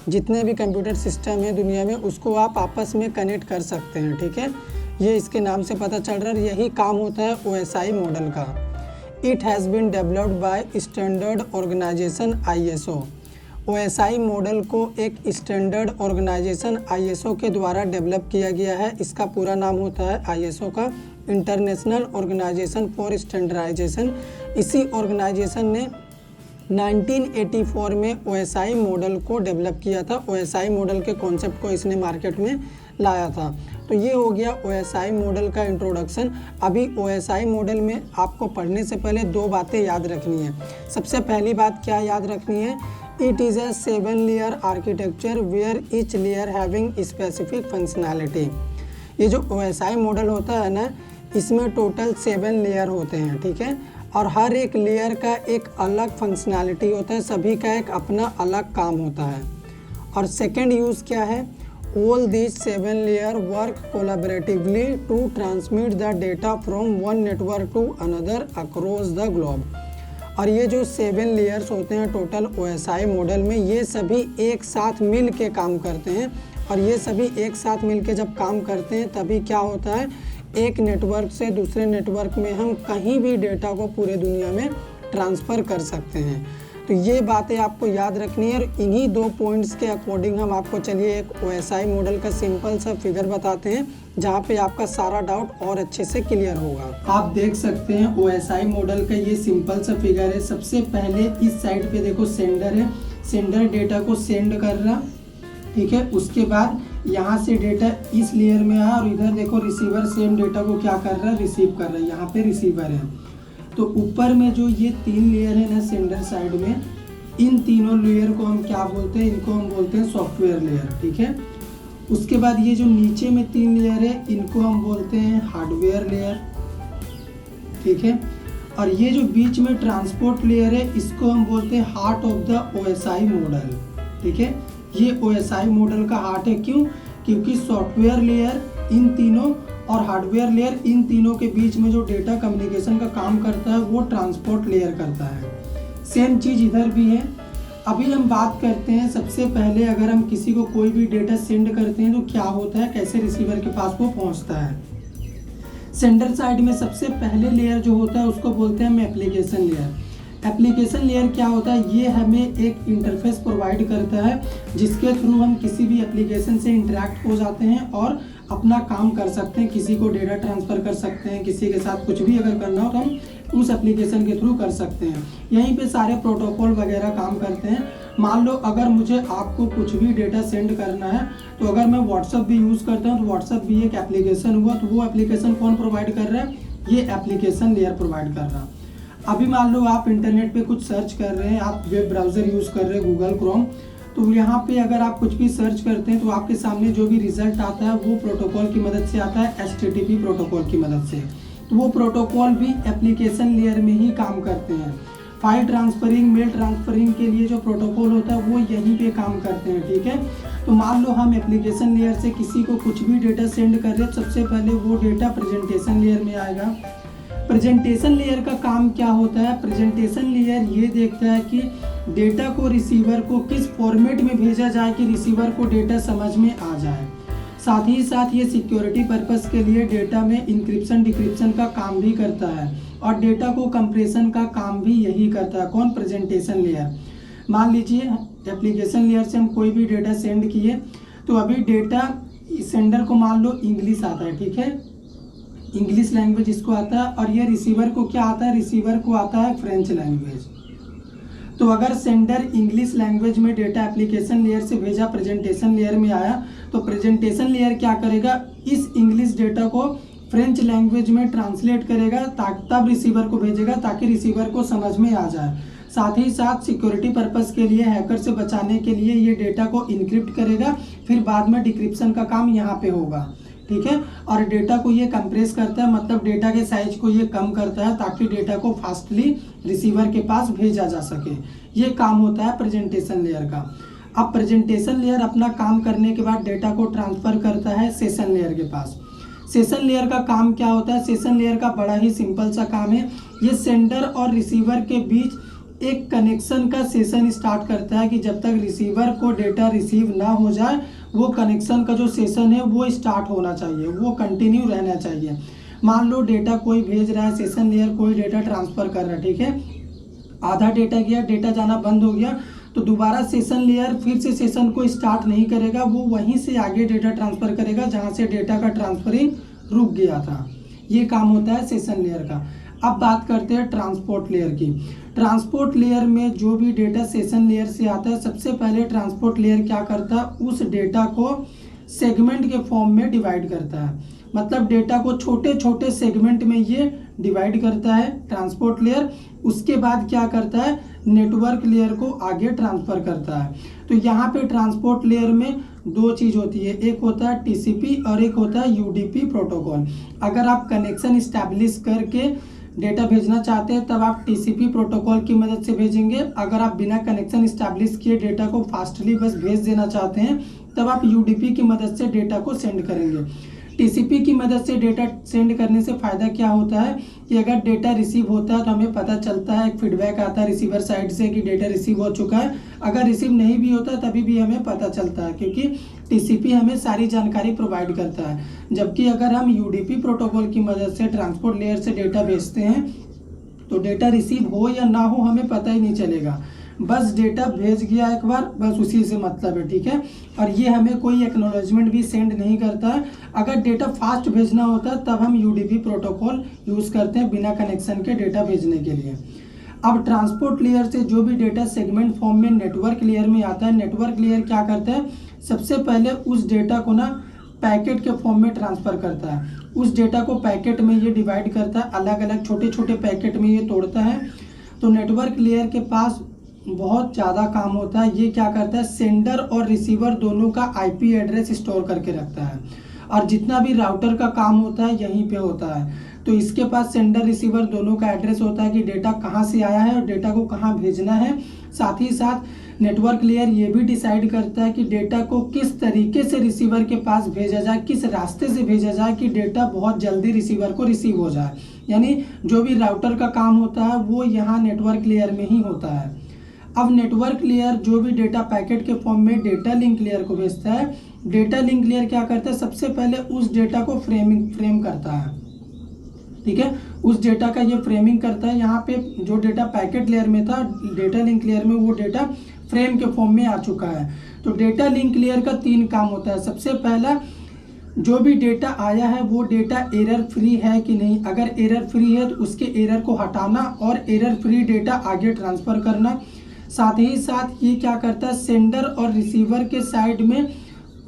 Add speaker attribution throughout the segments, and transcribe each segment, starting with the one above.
Speaker 1: जितने भी computer system है दुनिया में उसको आप आपस में कनेक्ट कर सकते हैं, ठीक है। ये इसके नाम से पता चल रहा है, यही काम होता है OSI मॉडल का। It has been developed by standard organisation ISO। OSI model को एक स्टैंडर्ड ऑर्गेनाइजेशन ISO के द्वारा डेवलप किया गया है। इसका पूरा नाम होता है ISO का, इंटरनेशनल ऑर्गेनाइजेशन फॉर स्टैंडर्डाइजेशन। इसी ऑर्गेनाइजेशन ने 1984 में OSI मॉडल को डेवलप किया था। OSI मॉडल के कॉन्सेप्ट को इसने मार्केट में लाया था। तो ये हो गया OSI मॉडल का इंट्रोडक्शन। अभी OSI मॉडल में आपको पढ़ने से पहले दो बातें याद रखनी है। सबसे पहली बात क्या याद रखनी है, it is a 7 layer architecture where each layer having specific functionality. ये जो OSI मॉडल होता है ना, इसमें टोटल 7 लेयर होते हैं, ठीक है। और हर एक लेयर का एक अलग फंक्शनैलिटी होता है, सभी का एक अपना अलग काम होता है। और सेकंड यूज़ क्या है, all these 7 layer work collaboratively to transmit the data from one network to another across the globe. और ये जो 7 लेयर्स होते हैं टोटल OSI मॉडल में, ये सभी एक साथ मिल के काम करते हैं। और ये सभी एक साथ मिल के जब काम करते हैं तभी क्या होता है, एक नेटवर्क से दूसरे नेटवर्क में हम कहीं भी डेटा को पूरे दुनिया में ट्रांसफ़र कर सकते हैं। तो ये बातें आपको याद रखनी है। और इन्हीं 2 पॉइंट्स के अकॉर्डिंग हम आपको चलिए एक OSI मॉडल का सिंपल सा फिगर बताते हैं, जहाँ पे आपका सारा डाउट और अच्छे से क्लियर होगा। आप देख सकते हैं OSI मॉडल का ये सिंपल सा फिगर है। सबसे पहले इस साइड पे देखो सेंडर है, सेंडर डेटा को सेंड कर रहा, ठीक है। उसके बाद यहाँ से डेटा इस लेयर में आया और इधर देखो रिसीवर सेम डेटा को क्या कर रहा है, रिसीव कर रहा है। यहाँ पे रिसीवर है। तो ऊपर में जो ये 3 लेयर है ना सेंडर साइड में, इन तीनों लेयर को हम क्या बोलते हैं, इनको हम बोलते हैं सॉफ्टवेयर लेयर, ठीक है। उसके बाद ये जो नीचे में 3 लेयर है इनको हम बोलते हैं हार्डवेयर लेयर, ठीक है। और ये जो बीच में ट्रांसपोर्ट लेयर है इसको हम बोलते हैं heart of the OSI model, ठीक है। ये OSI मॉडल का हार्ट है, क्यों, क्योंकि सॉफ्टवेयर लेयर इन तीनों और हार्डवेयर लेयर इन तीनों के बीच में जो डेटा कम्युनिकेशन का काम करता है वो ट्रांसपोर्ट लेयर करता है। सेम चीज़ इधर भी है। अभी हम बात करते हैं, सबसे पहले अगर हम किसी को कोई भी डेटा सेंड करते हैं तो क्या होता है, कैसे रिसीवर के पास वो पहुंचता है। सेंडर साइड में सबसे पहले लेयर जो होता है उसको बोलते हैं हम एप्लीकेशन लेयर। एप्लीकेशन लेयर क्या होता है, ये हमें एक इंटरफेस प्रोवाइड करता है जिसके थ्रू हम किसी भी एप्लीकेशन से इंटरेक्ट हो जाते हैं और अपना काम कर सकते हैं। किसी को डेटा ट्रांसफ़र कर सकते हैं, किसी के साथ कुछ भी अगर करना हो तो हम उस एप्लीकेशन के थ्रू कर सकते हैं। यहीं पे सारे प्रोटोकॉल वगैरह काम करते हैं। मान लो अगर मुझे आपको कुछ भी डेटा सेंड करना है तो अगर मैं व्हाट्सअप भी यूज़ करता हूँ तो व्हाट्सअप भी एक एप्लीकेशन हुआ, तो वो एप्लीकेशन कौन प्रोवाइड कर रहा है, ये एप्लीकेशन लेयर प्रोवाइड कर रहा है। अभी मान लो आप इंटरनेट पे कुछ सर्च कर रहे हैं, आप वेब ब्राउज़र यूज़ कर रहे हैं गूगल क्रोम, तो यहाँ पे अगर आप कुछ भी सर्च करते हैं तो आपके सामने जो भी रिजल्ट आता है वो प्रोटोकॉल की मदद से आता है, HTTP प्रोटोकॉल की मदद से। तो वो प्रोटोकॉल भी एप्लीकेशन लेयर में ही काम करते हैं। फाइल ट्रांसफरिंग, मेल ट्रांसफरिंग के लिए जो प्रोटोकॉल होता है वो यहीं पे काम करते हैं, ठीक है। तो मान लो हम एप्लीकेशन लेयर से किसी को कुछ भी डेटा सेंड कर रहे हैं, सबसे पहले वो डेटा प्रेजेंटेशन लेयर में आएगा। प्रेजेंटेशन लेयर का काम क्या होता है, प्रेजेंटेशन लेयर ये देखता है कि डेटा को रिसीवर को किस फॉर्मेट में भेजा जाए कि रिसीवर को डेटा समझ में आ जाए। साथ ही साथ ये सिक्योरिटी पर्पस के लिए डेटा में इंक्रिप्शन डिक्रिप्शन का काम भी करता है और डेटा को कंप्रेशन का काम भी यही करता है। कौन, प्रेजेंटेशन लेयर। मान लीजिए एप्लीकेशन लेयर से हम कोई भी डेटा सेंड किए, तो अभी डेटा सेंडर को मान लो इंग्लिश आता है, ठीक है, इंग्लिश लैंग्वेज इसको आता है। और ये रिसीवर को क्या आता है, रिसीवर को आता है फ्रेंच लैंग्वेज। तो अगर सेंडर इंग्लिश लैंग्वेज में डेटा एप्लीकेशन लेयर से भेजा, प्रेजेंटेशन लेयर में आया, तो प्रेजेंटेशन लेयर क्या करेगा, इस इंग्लिश डेटा को फ्रेंच लैंग्वेज में ट्रांसलेट करेगा, तब रिसीवर को भेजेगा ताकि रिसीवर को समझ में आ जाए। साथ ही साथ सिक्योरिटी पर्पस के लिए, हैकर से बचाने के लिए ये डेटा को इनक्रिप्ट करेगा, फिर बाद में डिक्रिप्शन का काम यहाँ पे होगा, ठीक है। और डेटा को ये कंप्रेस करता है, मतलब डेटा के साइज को ये कम करता है ताकि डेटा को फास्टली रिसीवर के पास भेजा जा सके। ये काम होता है प्रेजेंटेशन लेयर का। अब प्रेजेंटेशन लेयर अपना काम करने के बाद डेटा को ट्रांसफ़र करता है सेशन लेयर के पास। सेशन लेयर का काम क्या होता है, सेशन लेयर का बड़ा ही सिंपल सा काम है। ये सेंडर और रिसीवर के बीच एक कनेक्शन का सेशन स्टार्ट करता है कि जब तक रिसीवर को डेटा रिसीव ना हो जाए वो कनेक्शन का जो सेशन है वो स्टार्ट होना चाहिए, वो कंटिन्यू रहना चाहिए। मान लो डेटा कोई भेज रहा है, सेशन लेयर कोई डेटा ट्रांसफ़र कर रहा है, ठीक है, आधा डेटा गया, डेटा जाना बंद हो गया, तो दोबारा सेशन लेयर फिर से सेशन को स्टार्ट नहीं करेगा, वो वहीं से आगे डेटा ट्रांसफ़र करेगा जहाँ से डेटा का ट्रांसफरिंग रुक गया था। ये काम होता है सेशन लेयर का। अब बात करते हैं ट्रांसपोर्ट लेयर की। ट्रांसपोर्ट लेयर में जो भी डेटा सेशन लेयर से आता है, सबसे पहले ट्रांसपोर्ट लेयर क्या करता है, उस डेटा को सेगमेंट के फॉर्म में डिवाइड करता है। मतलब डेटा को छोटे छोटे सेगमेंट में ये डिवाइड करता है ट्रांसपोर्ट लेयर। उसके बाद क्या करता है, नेटवर्क लेयर को आगे ट्रांसफ़र करता है। तो यहाँ पे ट्रांसपोर्ट लेयर में दो चीज़ होती है, एक होता है टीसीपी और एक होता है यूडीपी प्रोटोकॉल। अगर आप कनेक्शन इस्टेब्लिश करके डेटा भेजना चाहते हैं तब आप टीसीपी प्रोटोकॉल की मदद से भेजेंगे। अगर आप बिना कनेक्शन इस्टेब्लिश किए डेटा को फास्टली बस भेज देना चाहते हैं तब आप यूडीपी की मदद से डेटा को सेंड करेंगे। टीसीपी की मदद से डेटा सेंड करने से फ़ायदा क्या होता है कि अगर डेटा रिसीव होता है तो हमें पता चलता है, एक फीडबैक आता है रिसीवर साइड से कि डेटा रिसीव हो चुका है। अगर रिसीव नहीं भी होता है तभी भी हमें पता चलता है, क्योंकि टीसीपी हमें सारी जानकारी प्रोवाइड करता है। जबकि अगर हम यूडीपी प्रोटोकॉल की मदद से ट्रांसपोर्ट लेयर से डेटा भेजते हैं तो डेटा रिसीव हो या ना हो हमें पता ही नहीं चलेगा, बस डेटा भेज गया एक बार, बस उसी से मतलब है, ठीक है। और ये हमें कोई एक्नॉलेजमेंट भी सेंड नहीं करता है। अगर डेटा फास्ट भेजना होता है तब हम यूडीपी प्रोटोकॉल यूज़ करते हैं बिना कनेक्शन के डेटा भेजने के लिए। अब ट्रांसपोर्ट लेयर से जो भी डेटा सेगमेंट फॉर्म में नेटवर्क लेयर में आता है, नेटवर्क लेयर क्या करता है, सबसे पहले उस डेटा को ना पैकेट के फॉर्म में ट्रांसफ़र करता है। उस डेटा को पैकेट में ये डिवाइड करता है, अलग अलग छोटे छोटे पैकेट में ये तोड़ता है। तो नेटवर्क लेयर के पास बहुत ज़्यादा काम होता है। ये क्या करता है, सेंडर और रिसीवर दोनों का आईपी एड्रेस स्टोर करके रखता है, और जितना भी राउटर का काम होता है यहीं पे होता है। तो इसके पास सेंडर रिसीवर दोनों का एड्रेस होता है कि डेटा कहाँ से आया है और डेटा को कहाँ भेजना है। साथ ही साथ नेटवर्क लेयर ये भी डिसाइड करता है कि डेटा को किस तरीके से रिसीवर के पास भेजा जाए, किस रास्ते से भेजा जाए कि डेटा बहुत जल्दी रिसीवर को रिसीव हो जाए। यानी जो भी राउटर का काम होता है वो यहाँ नेटवर्क लेयर में ही होता है। अब नेटवर्क लेयर जो भी डेटा पैकेट के फॉर्म में डेटा लिंक लेयर को भेजता है, डेटा लिंक लेयर क्या करता है, सबसे पहले उस डेटा को फ्रेम करता है, ठीक है, उस डेटा का ये फ्रेमिंग करता है। यहाँ पे जो डेटा पैकेट लेयर में था, डेटा लिंक लेयर में वो डेटा फ्रेम के फॉर्म में आ चुका है। तो डेटा लिंक लेयर का 3 काम होता है। सबसे पहला, जो भी डेटा आया है वो डेटा एरर फ्री है कि नहीं, अगर एरर फ्री है तो उसके एरर को हटाना और एरर फ्री डेटा आगे ट्रांसफ़र करना। साथ ही साथ ये क्या करता है, सेंडर और रिसीवर के साइड में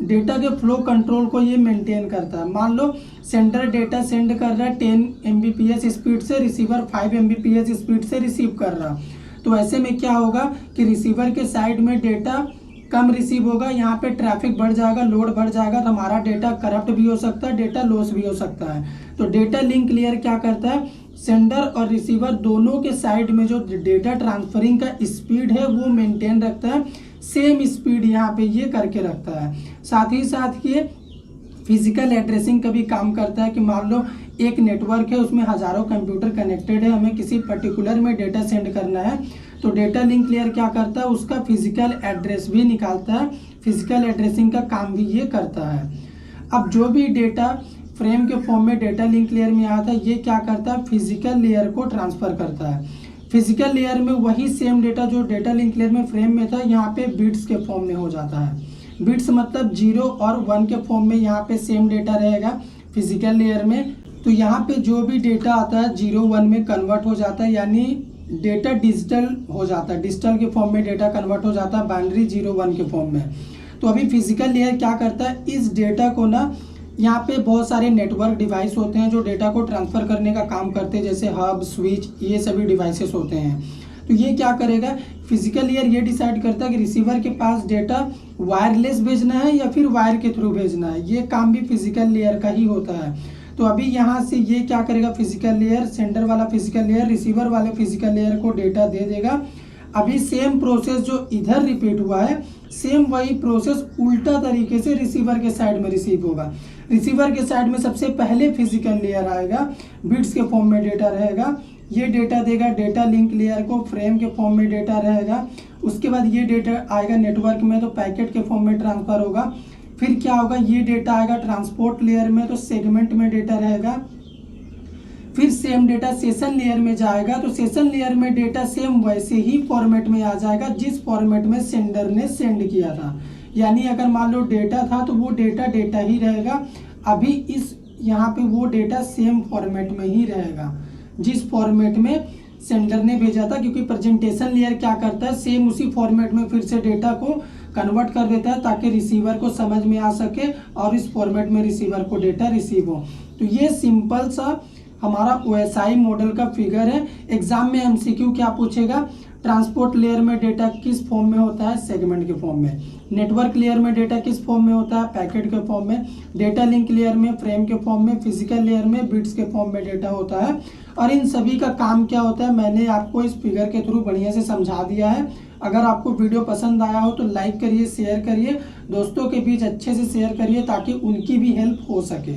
Speaker 1: डेटा के फ्लो कंट्रोल को ये मेंटेन करता है। मान लो सेंडर डेटा सेंड कर रहा है 10 Mbps स्पीड से, रिसीवर 5 Mbps स्पीड से रिसीव कर रहा, तो ऐसे में क्या होगा कि रिसीवर के साइड में डेटा कम रिसीव होगा, यहाँ पे ट्रैफिक बढ़ जाएगा, लोड बढ़ जाएगा, तो हमारा डेटा करप्ट भी हो सकता है, डेटा लॉस भी हो सकता है। तो डेटा लिंक लेयर क्या करता है, सेंडर और रिसीवर दोनों के साइड में जो डेटा ट्रांसफरिंग का स्पीड है वो मेंटेन रखता है, सेम स्पीड यहाँ पे ये करके रखता है। साथ ही साथ ये फिजिकल एड्रेसिंग का भी काम करता है कि मान लो एक नेटवर्क है, उसमें हज़ारों कंप्यूटर कनेक्टेड है, हमें किसी पर्टिकुलर में डेटा सेंड करना है, तो डेटा लिंक लेयर क्या करता है, उसका फिजिकल एड्रेस भी निकालता है, फिजिकल एड्रेसिंग का काम भी ये करता है। अब जो भी डेटा फ्रेम के फॉर्म में डेटा लिंक लेयर में आता है, ये क्या करता है, फिजिकल लेयर को ट्रांसफ़र करता है। फिजिकल लेयर में वही सेम डेटा जो डेटा लिंक लेयर में फ्रेम में था, यहाँ पे बिट्स के फॉर्म में हो जाता है। बिट्स मतलब 0 और 1 के फॉर्म में यहाँ पे सेम डेटा रहेगा फिजिकल लेयर में। तो यहाँ पे जो भी डेटा आता है 0-1 में कन्वर्ट हो जाता है, यानी डेटा डिजिटल हो जाता है, डिजिटल के फॉर्म में डेटा कन्वर्ट हो जाता है बाइनरी 0-1 के फॉर्म में। तो अभी फिजिकल लेयर क्या करता है, इस डेटा को ना, यहाँ पे बहुत सारे नेटवर्क डिवाइस होते हैं जो डेटा को ट्रांसफ़र करने का काम करते हैं, जैसे हब, स्विच, ये सभी डिवाइसेस होते हैं। तो ये क्या करेगा, फिजिकल लेयर ये डिसाइड करता है कि रिसीवर के पास डेटा वायरलेस भेजना है या फिर वायर के थ्रू भेजना है, ये काम भी फिजिकल लेयर का ही होता है। तो अभी यहाँ से ये क्या करेगा, फिजिकल लेयर, सेंडर वाला फिजिकल लेयर रिसीवर वाले फिजिकल लेयर को डेटा दे देगा। अभी सेम प्रोसेस जो इधर रिपीट हुआ है, सेम वही प्रोसेस उल्टा तरीके से रिसीवर के साइड में रिसीव होगा। रिसीवर के साइड में सबसे पहले फिजिकल लेयर आएगा, बिट्स के फॉर्म में डेटा रहेगा, ये डेटा देगा डेटा लिंक लेयर को, फ्रेम के फॉर्म में डेटा रहेगा। उसके बाद ये डेटा आएगा नेटवर्क में, तो पैकेट के फॉर्म में ट्रांसफ़र होगा। फिर क्या होगा, ये डेटा आएगा ट्रांसपोर्ट लेयर में, तो सेगमेंट में डेटा रहेगा। फिर सेम डेटा सेशन लेयर में जाएगा, तो सेशन लेयर में डेटा सेम वैसे ही फॉर्मेट में आ जाएगा जिस फॉर्मेट में सेंडर ने सेंड किया था। यानी अगर मान लो डेटा था तो वो डेटा डेटा ही रहेगा। अभी इस यहाँ पे वो डेटा सेम फॉर्मेट में ही रहेगा जिस फॉर्मेट में सेंडर ने भेजा था, क्योंकि प्रेजेंटेशन लेयर क्या करता है, सेम उसी फॉर्मेट में फिर से डेटा को कन्वर्ट कर देता है ताकि रिसीवर को समझ में आ सके और इस फॉर्मेट में रिसीवर को डेटा रिसीव हो। तो ये सिंपल सा हमारा OSI मॉडल का फिगर है। एग्जाम में MCQ क्या पूछेगा, ट्रांसपोर्ट लेयर में डेटा किस फॉर्म में होता है, सेगमेंट के फॉर्म में। नेटवर्क लेयर में डेटा किस फॉर्म में होता है, पैकेट के फॉर्म में। डेटा लिंक लेयर में फ्रेम के फॉर्म में। फिजिकल लेयर में बिट्स के फॉर्म में डेटा होता है। और इन सभी का काम क्या होता है मैंने आपको इस फिगर के थ्रू बढ़िया से समझा दिया है। अगर आपको वीडियो पसंद आया हो तो लाइक करिए, शेयर करिए, दोस्तों के बीच अच्छे से शेयर करिए ताकि उनकी भी हेल्प हो सके।